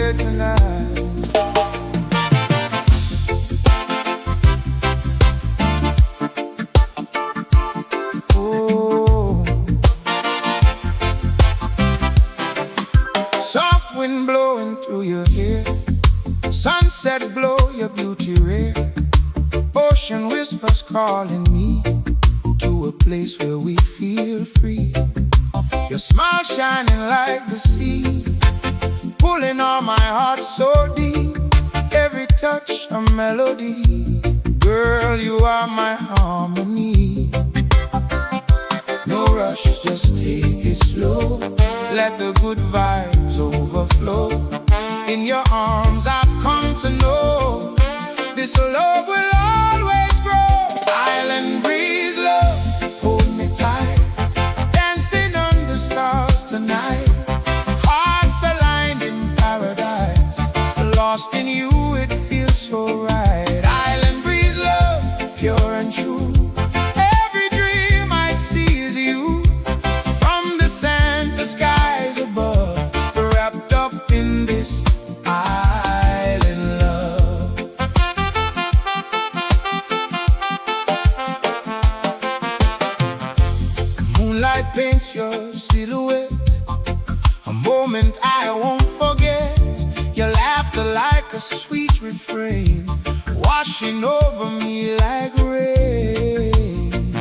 here tonight. Oh, soft wind blowing through your hair, sunset glow, your beauty rare. Ocean whispers calling me to a place where we feel free. Your smile shining like the sea, pulling on my heart so deep. Every touch a melody. Girl, you are my harmony. No rush, just take it slow. Let the good vibes overflow. In your arms I've come to know this love will always grow. Island breeze love, hold me tight. Dancing under stars tonight. Hearts aligned in paradise. Lost in you, it feels so right. Island breeze love, pure and true. Every dream I see is you. From the sand to skies above, wrapped up in this island love. Moonlight paints your silhouette, a moment I won't forget. Your laughter like a sweet refrain, washing over me like rain.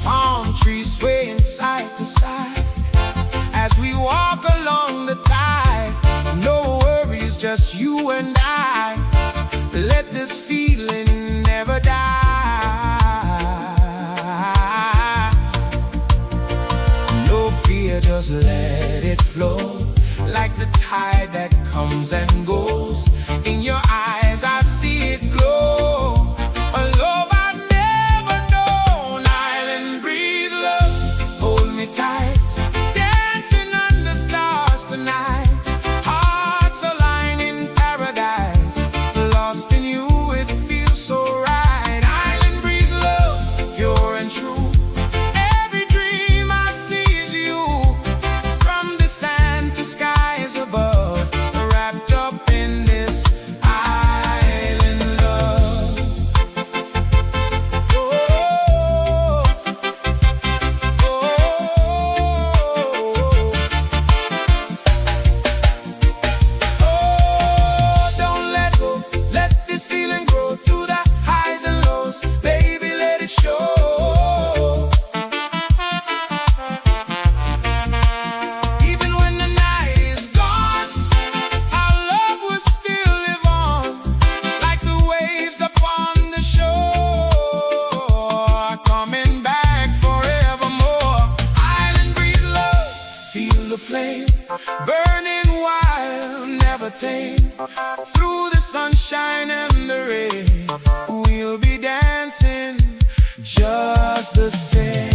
Palm trees swaying side to side as we walk along the tide. No worries, just you and I. Let this feeling never die. No fear, just let it flow, like the tide that comes and goes. In your eyes I see it glow, a love I've never known. Island breeze love, hold me tight. Dancing under stars tonight. Hearts align in paradise. Lost in you, it feels so right. Island breeze love, pure and true. Every dream I see is you. From the sand to skies above, wrapped up in this island love. Oh, oh, oh, don't let go. Let this feeling grow through the highs and lows. Baby, let it show. Even when the night is gone, our love will still live on, like the waves upon the shore, coming back forevermore. Island breeze love, feel the flame, burning wild, never tame. Through the sunshine and the rain, we'll be dancing just the same.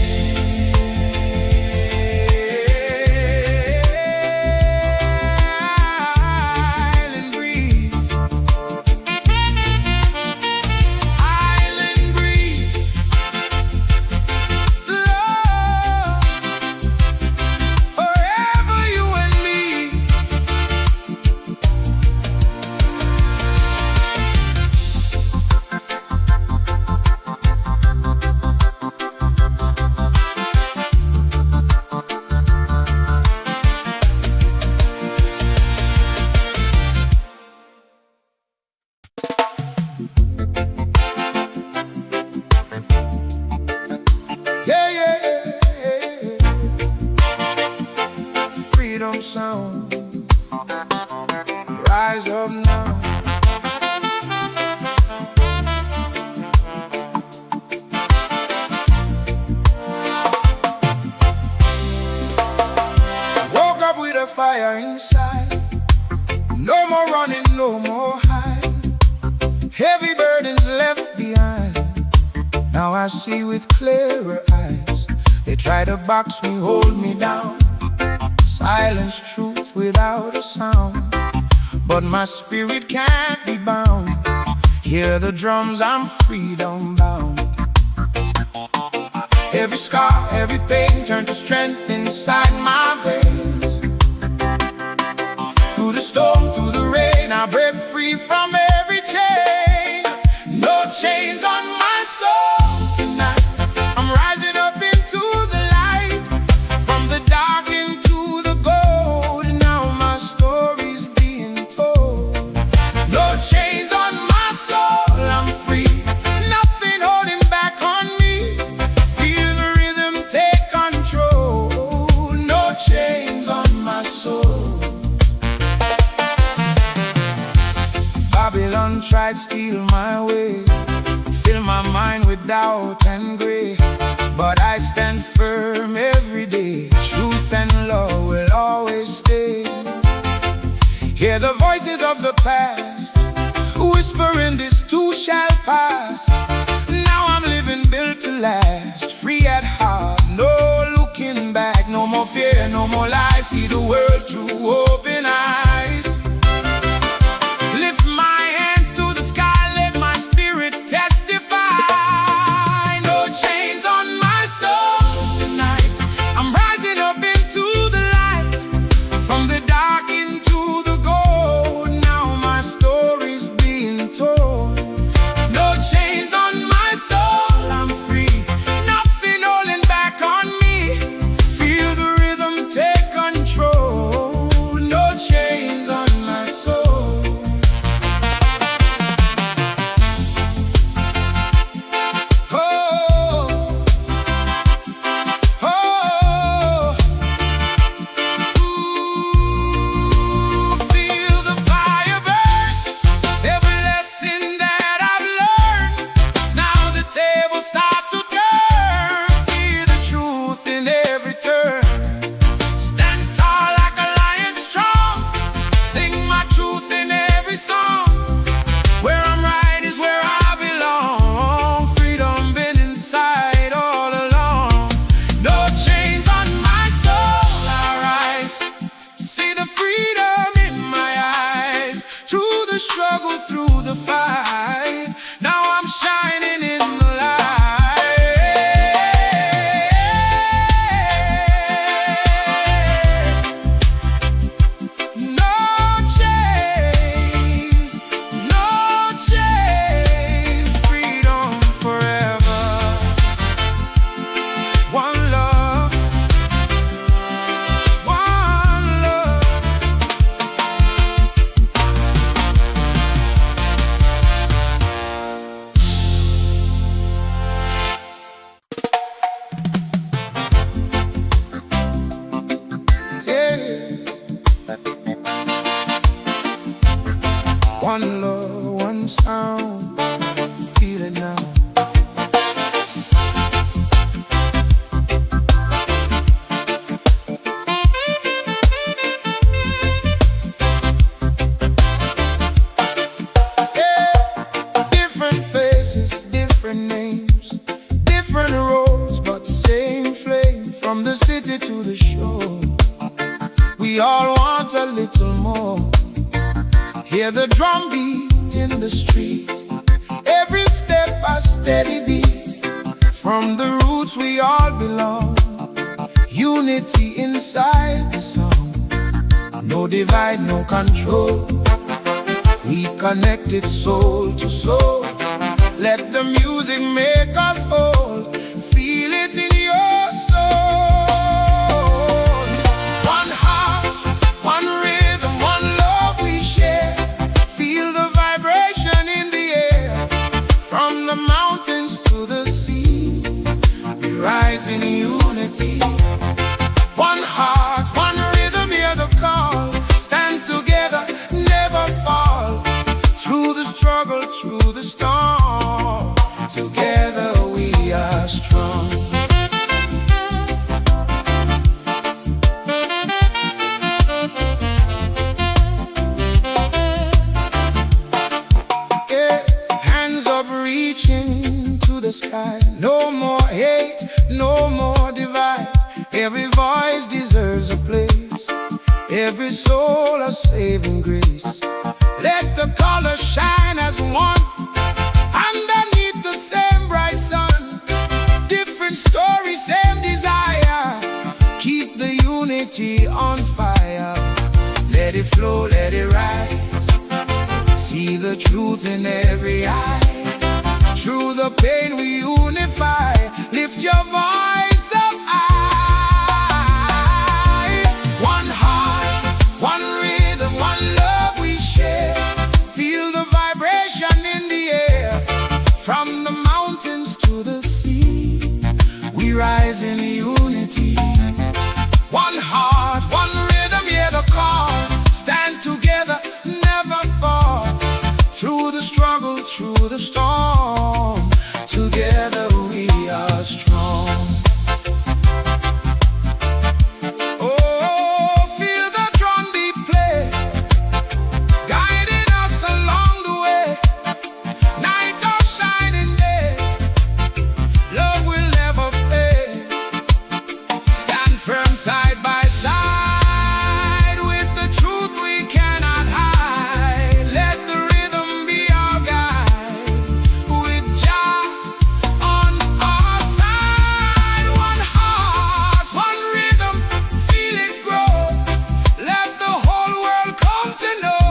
Island breeze, island breeze, love, forever you and me. Yeah, yeah, yeah. Freedom sound, rise up now. Woke up with a fire inside. No more running, no more hiding. Heavy burdens left behind. Now I see with clearer eyes. They try to box me, hold me down. Silence truth without a sound. But my spirit can't be bound. Hear the drums, I'm freedom bound. Every scar, every pain turned to strength inside my veins. Through the storm, through the rain, I break free from every chain. No chains on my soul tonight. I'm rising up into the light, from the dark into the gold. Now my story's being told. No chains on my soul, I'm free. Nothing holding back on me. Feel the rhythm take control. No chains on my soul. Babylon tried to steal my way, fill my mind with doubt and gray, but I stand firm every day. Truth and love will always stay. Hear the voices of the past whispering, this too shall pass. Now I'm living built to last, free at heart, no looking back. No more fear, no more lies. See the world through open eyes. Lift my hands to the sky, let my spirit testify. No chains on my soul tonight. I'm rising up into the light, from the dark into the gold. Now my story's being told. No chains on my soul, I'm free. Nothing holding back on me. Feel the rhythm take control. No chains on my soul. Oh, oh, ooh, feel the fire burn. Every lesson that I've learned, now the tables start to turn. See the truth in every turn. Stand tall like a lion strong. Sing my truth in every song. Where I'm right is where I belong. Freedom been inside all along. No chains on my soul, I rise. See the freedom in my eyes. Through the struggle, through the fight, now I'm shining in the light. No chains, no chains. Freedom forever. One love, one love. Yeah. One love, one sound. Feel it now. Yeah. Different faces, different names, different roads, but same flame. From the city to the shore, we all want a little more. Hear the drum beat in the street, every step a steady beat. From the roots we all belong, unity inside the song. No divide, no control. We connected soul to soul. Let the music make us whole. Feel it in your soul. One heart, one rhythm, one love we share. Feel the vibration in the air. From the mountains to the sea, we rise in unity. One heart, one rhythm, hear the call. Stand together, never fall. Through the struggle, through the storm, together we are strong. Yeah, hands up reaching to the sky. No more hate, no more divide. Every voice deserves a place, every soul a saving grace. Let the colors shine as one, underneath the same bright sun. Different stories unity on fire. Let it flow, let it rise. See the truth in every eye. Through the pain we unify. Lift your voice up high. One heart, one rhythm, one love we share. Feel the vibration in the air. From the mountains to the sea, we rise in unity. One heart, one rhythm, hear the call. Stand together, never fall. Through the struggle, through the storm, together we are strong. Oh, feel the drum beat play, guiding us along the way. Night or shining day, love will never fade. Stand firm side by side, with the truth we cannot hide. Let the rhythm be our guide, with Jah on our side. One heart, one rhythm, feel it grow. Let the whole world come to know.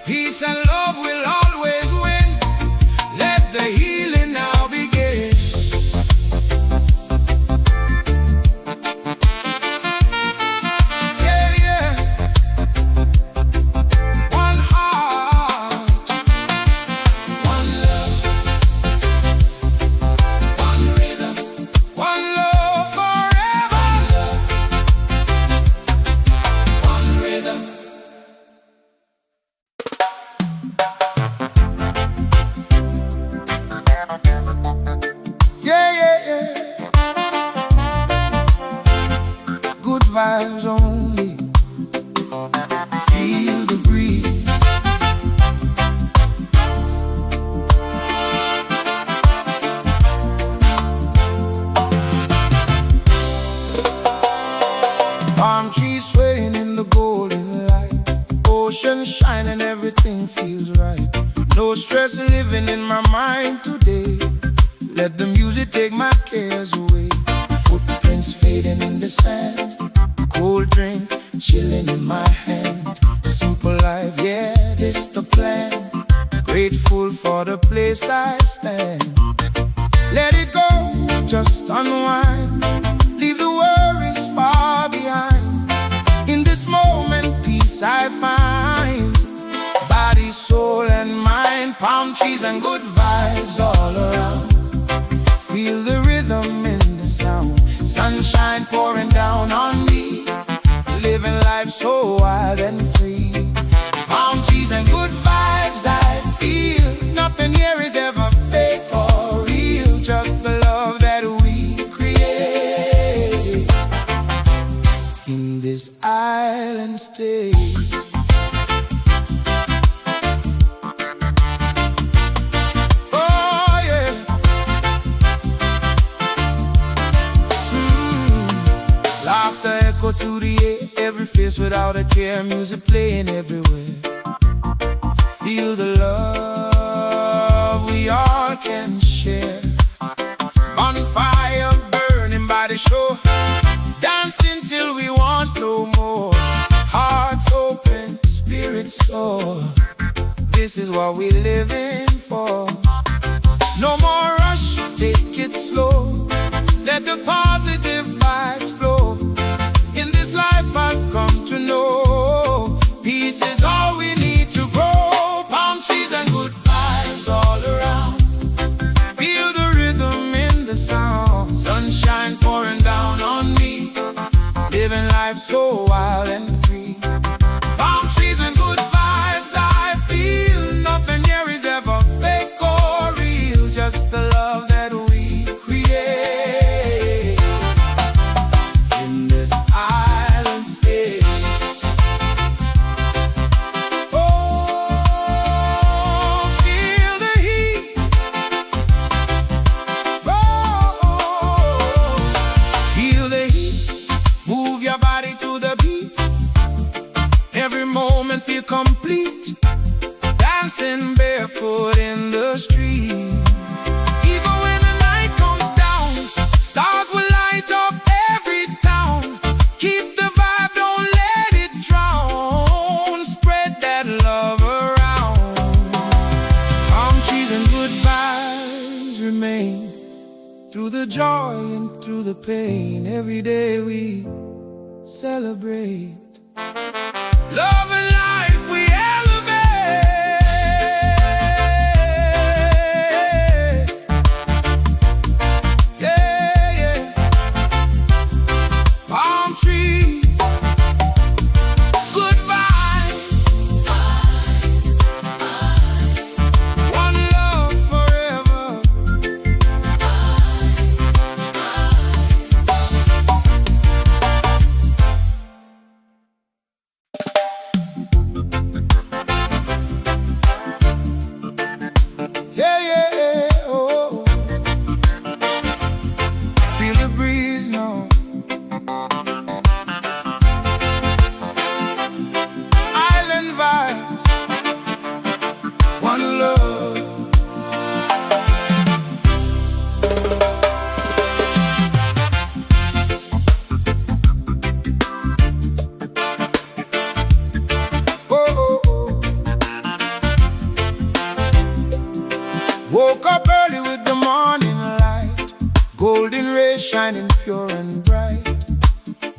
Peace and love will always win. Let the healing now begin. Yeah, yeah. One heart, one love, one rhythm, one love forever. One rhythm. Yeah, yeah, yeah. Good vibes only. Feel the breeze. Palm trees swaying in the golden light. Ocean shining, everything feels right. No stress living in my mind today. Let the music take my cares away. Footprints fading in the sand. Cold drink chilling in my hand. Simple life, yeah, this the plan. Grateful for the place I stand. Let it go, just unwind. Leave the worries far behind. In this moment, peace I find. Body, soul, and mind. Palm trees and good vibes all around. Feel the rhythm in the sound. Sunshine pouring down on me. Living life so wild and free. Palm trees and good vibes I feel. Nothing here is ever fake or real. Just the love that we create in this island state. Oh yeah. Laughter echo to the air. Every face without a care. Music playing everywhere. Feel the love we all can share. Bonfire burning by the shore. Dancing till we want no more. Hearts open, spirits soar. This is what we living for. No more rush, take it slow. Let the positive vibes flow. In this life I've come to know, peace is all we need to grow. Palm trees and good vibes all around. Feel the rhythm in the sound. Sunshine pouring down on me. Living life so wild and free. Palm trees and good vibes I feel. Nothing here is ever fake or real. Just the love that we create in this island state. Oh, feel the heat. Oh, feel the heat. Move your body to the beat. the pain. Every day we celebrate. Love and life we elevate. Yeah, yeah. Palm trees, good vibes. One love forever. Yeah, yeah, oh. Feel the breeze now. Island vibes. One love. Oh, oh, oh. Woke up early with the morning light, golden rays shining pure and bright.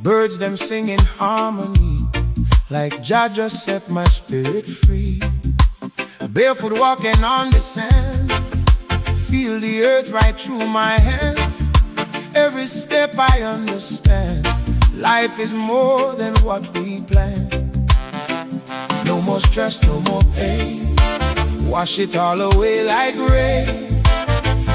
Birds them singing harmony, like Jah just set my spirit free. Barefoot walking on the sand, feel the earth right through my hands. Every step I understand, life is more than what we planned. No more stress, no more pain, wash it all away like rain.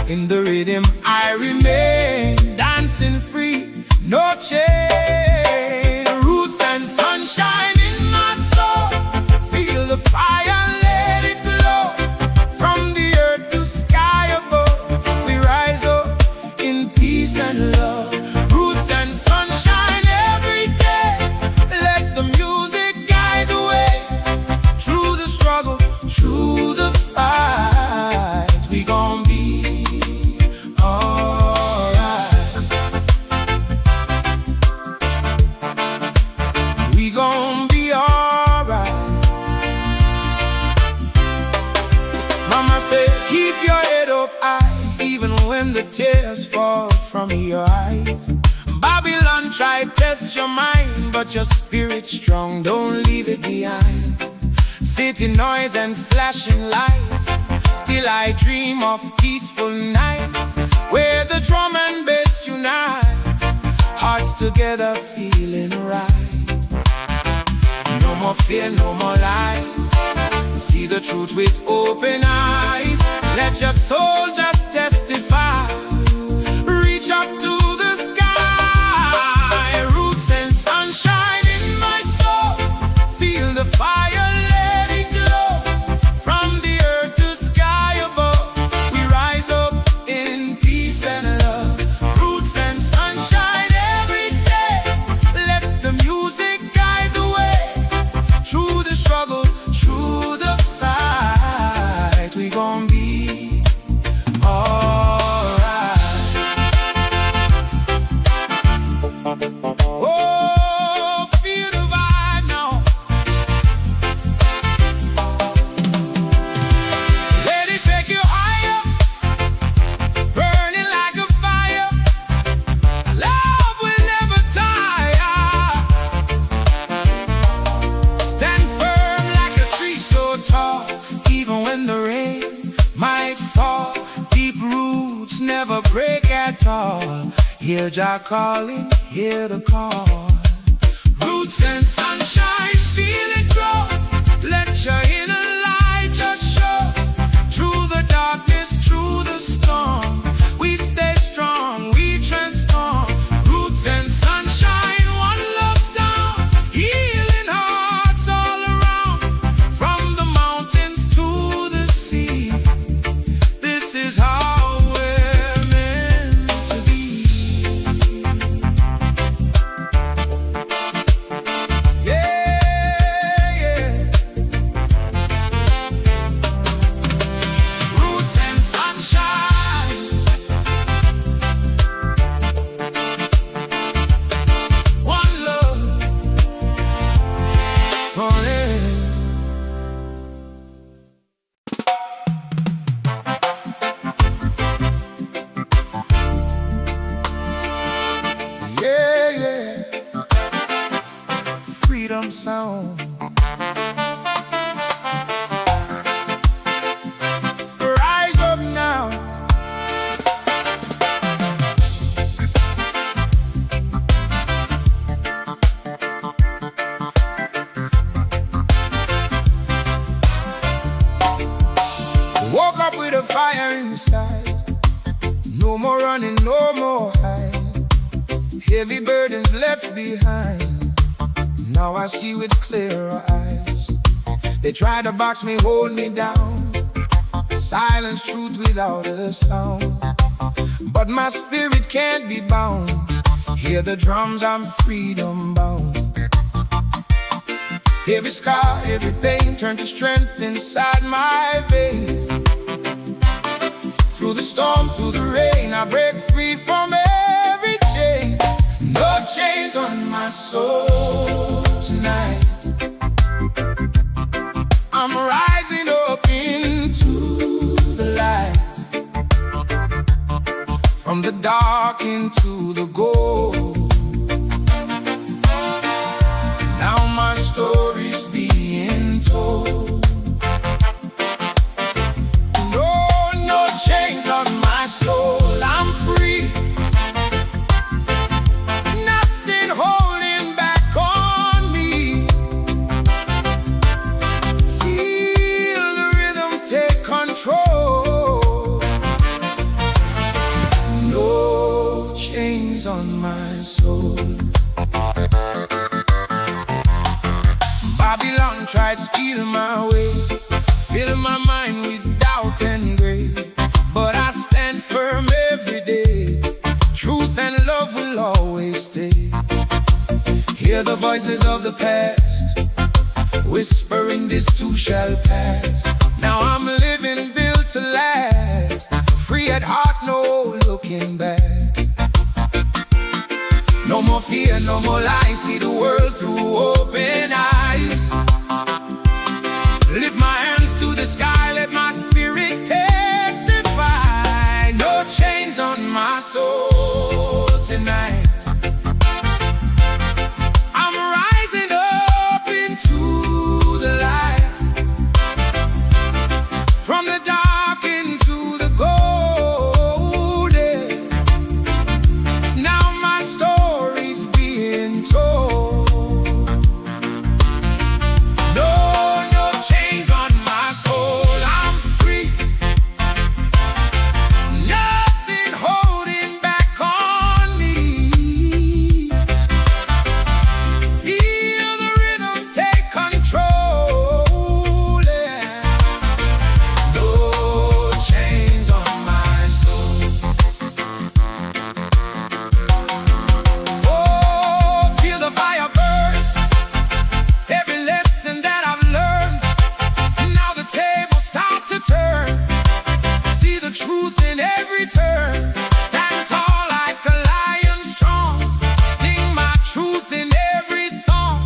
In the rhythm I remain, dancing free, no chain. Roots and sunshine in my soul, feel the fire, let it glow. From the earth to sky above, we rise up in peace and love. Roots and sunshine every day, let the music guide the way. Through the struggle, through the fight, we gon' be alright. We gon' be alright. Mama said, keep your head up high, even when the tears fall from your eyes. Babylon tried test your mind, but your spirit's strong, don't leave it behind. City noise and flashing lights, still I dream of peaceful nights, where the drum and bass unite, hearts together feeling right. No more fear, no more lies, see the truth with open eyes. Let your soul just testify, reach up to the sky. Roots and sunshine in my soul, feel the fire, let it glow. From the earth to sky above, we rise up in peace and love. Roots and sunshine every day, let the music guide the way. Through the struggle, through the fight, we gon' be alright. Oh, feel the vibe now. Let it take you higher, burning like a fire. Love will never tire. Stand firm like a tree so tall, even when the rain might fall. Deep roots never break at all. Hear Jah calling, hear the call. Roots and sunshine, feel it grow. Let your inner light just show. Through the darkness, through the storm, we stay strong, we transform. Roots and sunshine, one love sound, healing hearts all around. From the mountains to the sea, this is how we're meant to be. Yeah. sound. Rise up now. Woke up with a fire inside. No more running, no more hide. Heavy burdens left behind. Now I see with clearer eyes. They try to box me, hold me down. Silence truth without a sound. But my spirit can't be bound. Hear the drums, I'm freedom bound. Every scar, every pain turned to strength inside my veins. Through the storm, through the rain, I break free from every chain. No chains on my soul tonight. I'm rising up into the light. From the dark into the gold. Now my story's being told. No chains on my soul, I'm free. Nothing holding back on me. Feel the rhythm take control. No chains on my soul. Babylon tried to steal my way, fill my mind with doubt and gray. But I stand firm every day. Truth and love will always stay. Hear the voices of the past, whispering this too shall pass. Now I'm living built to last. Free at heart, no looking back. No more fear, no more lies. See the world through open eyes. Lift my hands to the sky, let my spirit testify. No chains on my soul tonight. I'm rising up into the light. From the dark into the golden. Now my story's being told. No chains on my soul, I'm free. Nothing holding back on me. Feel the rhythm take control, yeah. No chains on my soul. Oh, feel the fire burn. Every lesson that I've learned. Now the tables start to turn. See the truth in every turn. Stand tall like a lion strong. Sing my truth in every song.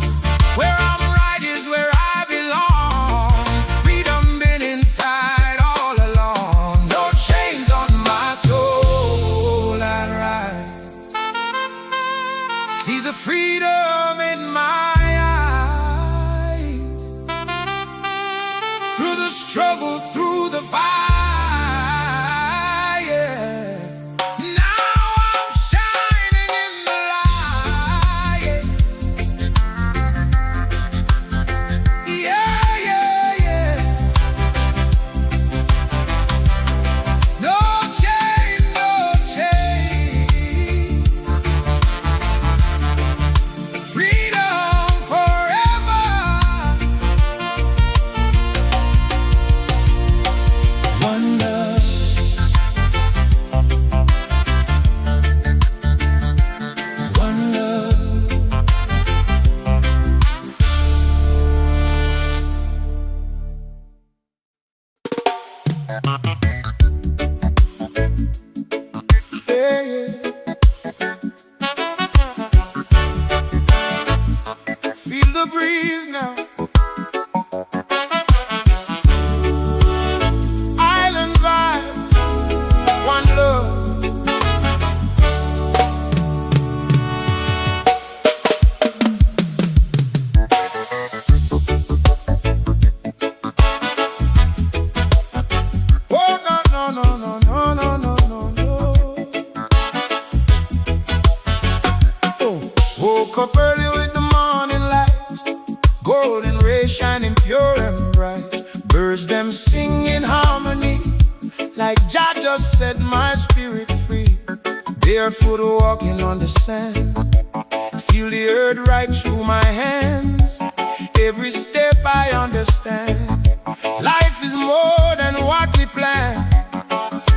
Where I'm right is where I belong. Freedom been inside all along. No chains on my soul, I rise. See the freedom in my eyes. Through the struggle, through the fire. Now I'm shining in the light. Yeah, yeah, yeah. No chains, no chains. Woke up early with the morning light, golden rays shining pure and bright. Birds them sing in harmony, like Jah just set my spirit free. Barefoot walking on the sand, feel the earth right through my hands. Every step I understand, life is more than what we plan.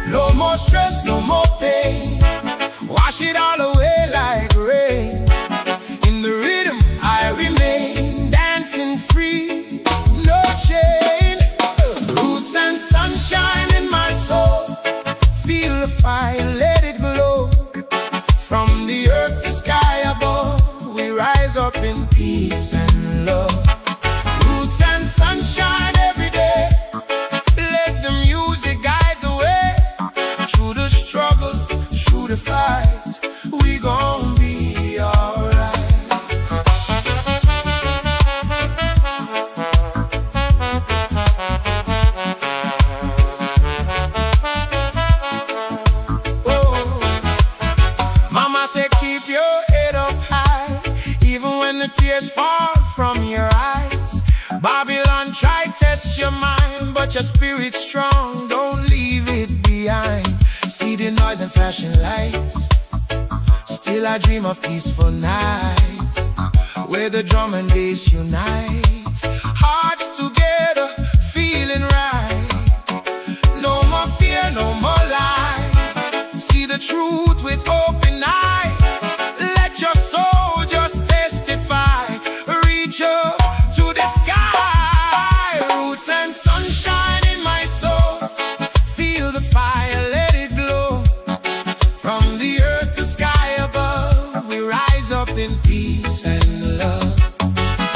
No more stress, no more pain, wash it all away like rain. In the rhythm I remain, dancing free, no chain. Roots and sunshine in my soul, feel the fire, let it glow. From the earth to sky above, we rise up in peace and love. Roots and sunshine every day, let the music guide the way. Through the struggle, through the fight, we gon' be alright. Oh, Mama said keep your head up high, even when the tears fall from your eyes. Babylon try test your mind, but your spirit's strong, don't leave it behind. See the noise and flashing lights, still I dream of peaceful nights, where the drum and bass unite, hearts together, feeling right. No more fear, no more lies, see the truth with open eyes. Let your soul just testify, reach up to the sky. Roots and sunshine in my soul, feel the fire, let it glow. From the earth to sky above, we rise up in peace and love.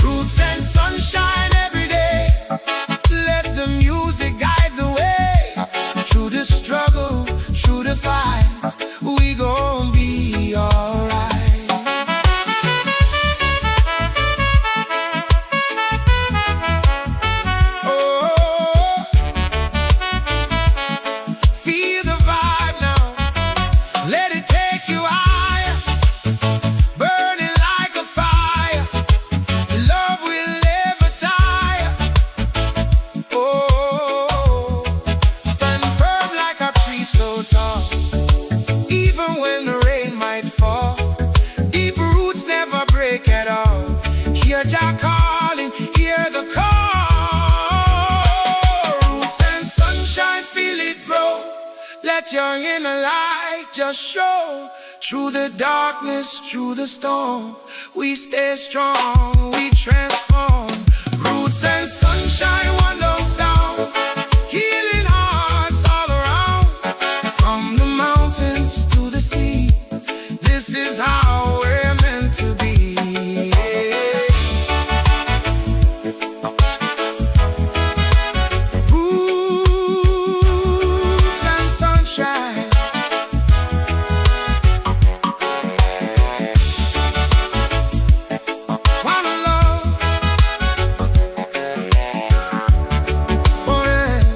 Roots and sunshine every day, let the music guide the way. Through the struggle, through the fight, we gon' be alright. Oh, feel the vibe now, let it take you higher, burning like a fire. Love will never tire. Oh, stand firm like a tree so tall, even when the rain might fall. Deep roots never break at all. Hear Jah calling, hear the call. Roots and sunshine, feel it grow. Let your inner light just show. Through the darkness, through the storm, we stay strong, we transform. Roots and sunshine, one love sound, healing hearts all around. From the mountains to the sea, this is how we're meant to be. Roots and sunshine, one love forever.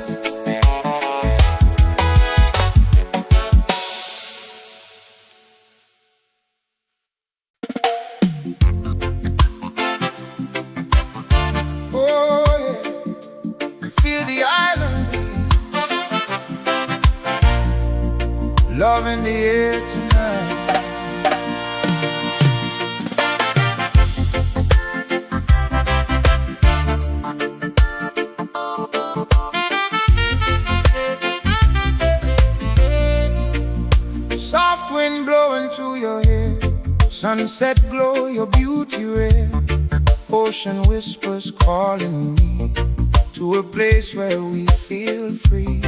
Oh yeah, feel the island breeze, love in the air tonight. Soft wind blowing through your hair, sunset glow, your beauty rare. Ocean whispers calling me to a place where we feel free.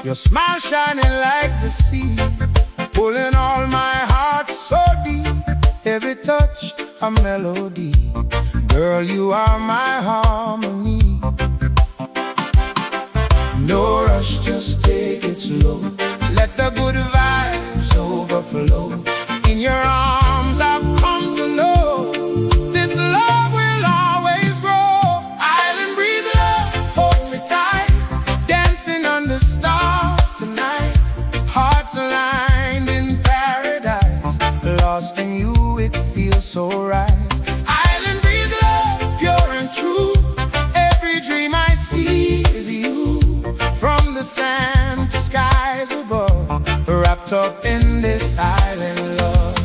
Your smile shining like the sea, pulling all my heart so deep. Every touch a melody, girl, you are my harmony. No rush, just take it slow, let the good vibes overflow. In your arms I've come to know, this love will always grow. Island breeze love, hold me tight, dancing under stars tonight. Hearts aligned in paradise, lost in you, it feels so so right. Island breeze, love, pure and true. Every dream I see is you. From the sand to skies above, wrapped up in this island love.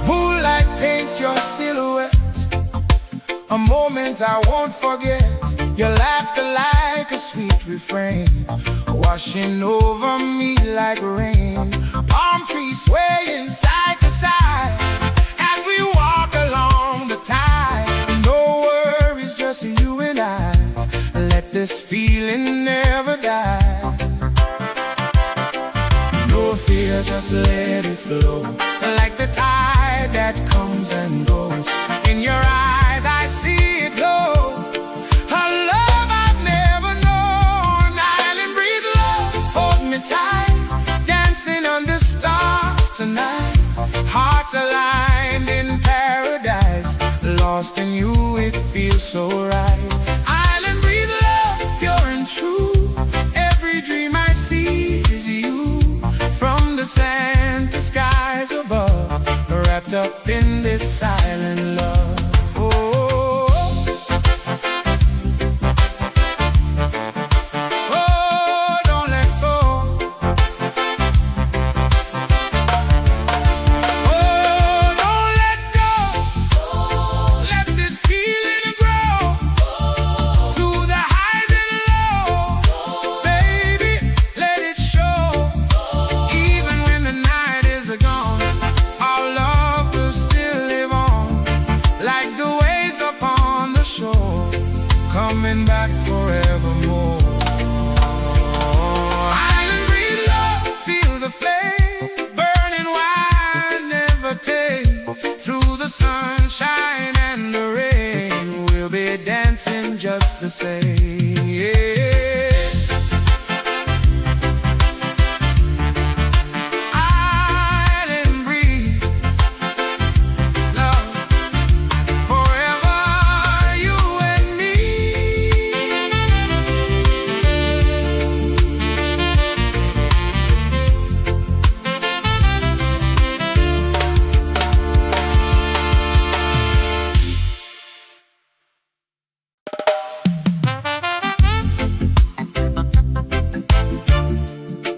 Moonlight paints your silhouette, a moment I won't forget. Your laughter like a sweet refrain, washing over me like rain. Palm trees swaying side to side as we walk along the tide. No worries, just you and I. Let this feeling never die. No fear, just let it flow, like the tide that comes and goes. In your eyes I see it glow, a love I've never known. Island breeze, love, hold me tight, dancing under stars tonight. Hearts aligned in paradise, lost in you, it feels so right. Island breeze, love, pure and true. Every dream I see is you. From the sand to skies above, wrapped up in this silent love. Oh, oh, don't let go. Oh, don't let go. Let this feeling grow through the highs and lows. Baby, let it show. Even when the night is gone, our love will still live on, like the waves upon the shore, coming back forevermore. Island breeze, love, feel the flame, burning wide, never tame. Through the sunshine and the rain, we'll be dancing just the same. Yeah. Island breeze, love, forever you and me.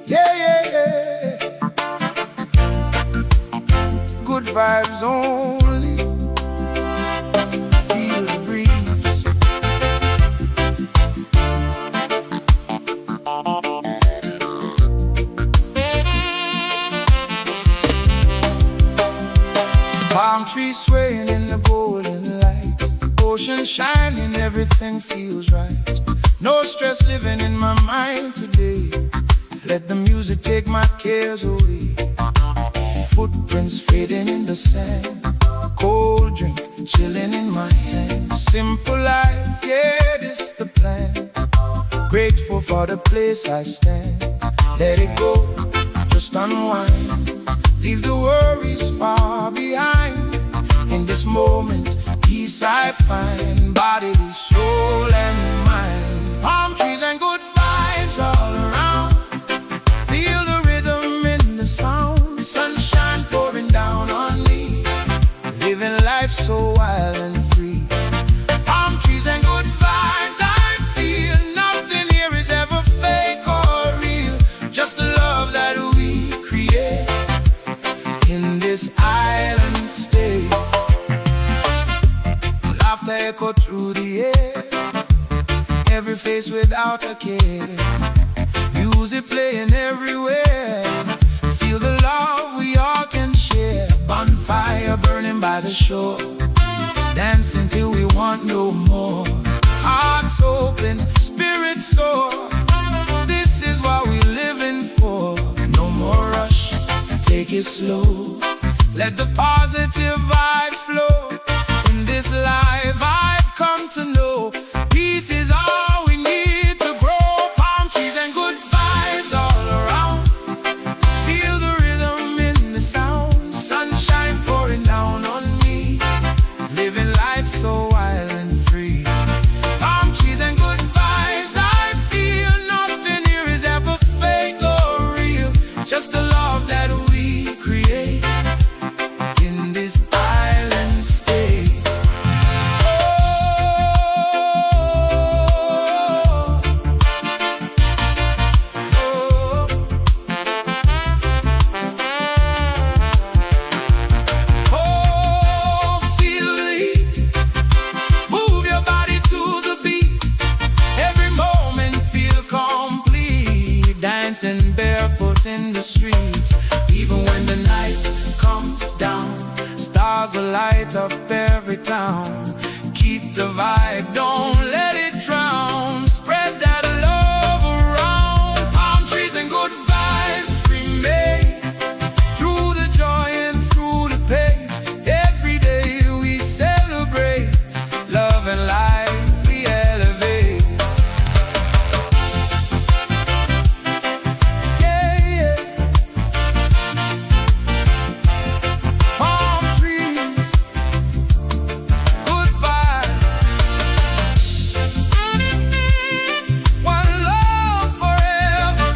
Yeah, yeah, yeah. Good vibes only. Feel the breeze. Palm trees swaying in the golden light, ocean shining, everything feels right. No stress living in my mind today. Let the music take my cares away. Footprints fading in the sand, cold drink chilling in my hand. Simple life, yeah, this the plan. Grateful for the place I stand. Let it go, just unwind. Leave the worries far behind. In this moment, peace I find. Body, soul and mind. Palm trees and good vibes all around. Feel the rhythm in the sound. Sunshine pouring down on me. Living life so wild and free. Palm trees and good vibes I feel. Nothing here is ever fake or real. Just the love that we create in this island state. Laughter echo through the air, every face without a care. Music playing everywhere. Feel the love we all can share. Bonfire burning by the shore, dancing till we want no more. Hearts open, spirits soar. This is what we're living for. No more rush, take it slow. Let the positive vibes flow. In this life I've come to know, peace is all we need to grow. Palm trees and good vibes all around. Feel the rhythm in the sound. Sunshine pouring down on me. Living life so wild and free. Palm trees and good in the street. Even when the night comes down, stars will light up every town. Keep the vibe, don't let it drown. Spread that love around. Palm trees and good vibes remain through the joy and through the pain. Every day we celebrate love and life, we elevate. Yeah, yeah. Palm trees, good vibes, one love forever.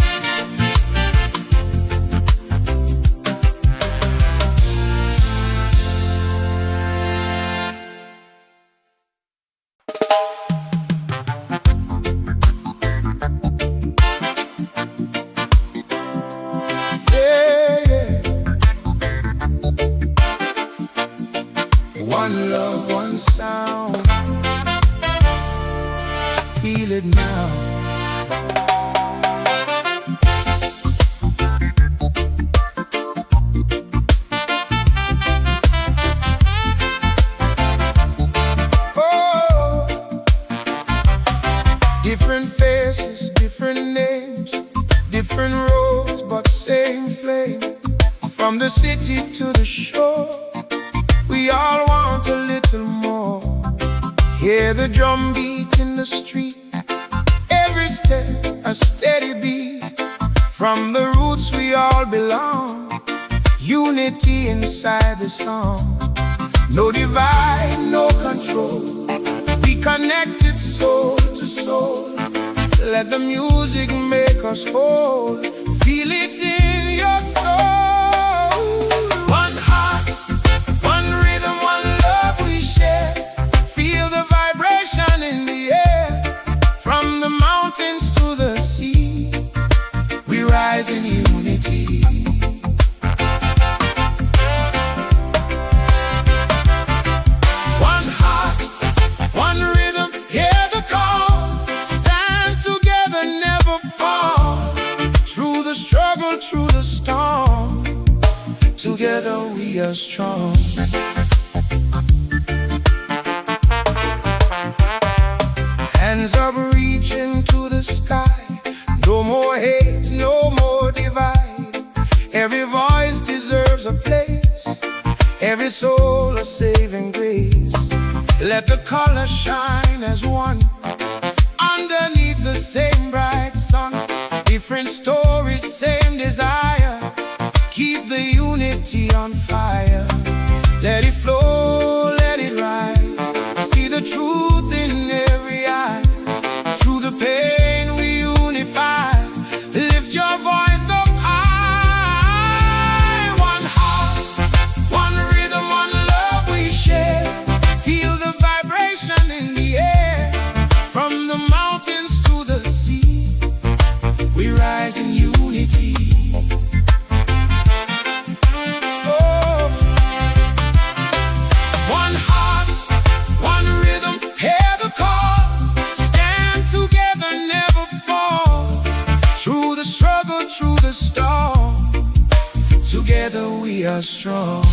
Yeah, yeah. One love, one sound. Feel it now. Oh, different faces, different names, different roads, but same flame. From the city to the shore, we all want a little more. Hear the drum beat in the street, every step a steady beat. From the roots we all belong, unity inside the song. No divide, no control, we connected soul to soul. Let the music make us whole. Feel it in your soul. One heart, one rhythm, one love we share. Feel the vibration in the air. From the mountains to the sea, we rise in unity. One heart, one rhythm, hear the call. Stand together, never fall. Through the struggle, through the storm, together we are strong. Hands up reaching to the sky. No more hate, no more divide. Every voice deserves a place, every soul a saving grace. Let the color shine as one, underneath the same bright sun. Different stories, same desire. Keep the unity on fire. Let it flow, let it rise. See the truth in every eye. Through the pain we unify. Lift your voice up high. One heart, one rhythm, one love we share. Feel the vibration in the air. From the mountains to the sea, we rise in unity. Oh, one heart, one rhythm, hear the call. Stand together, never fall. Through the struggle, through the storm, together we are strong.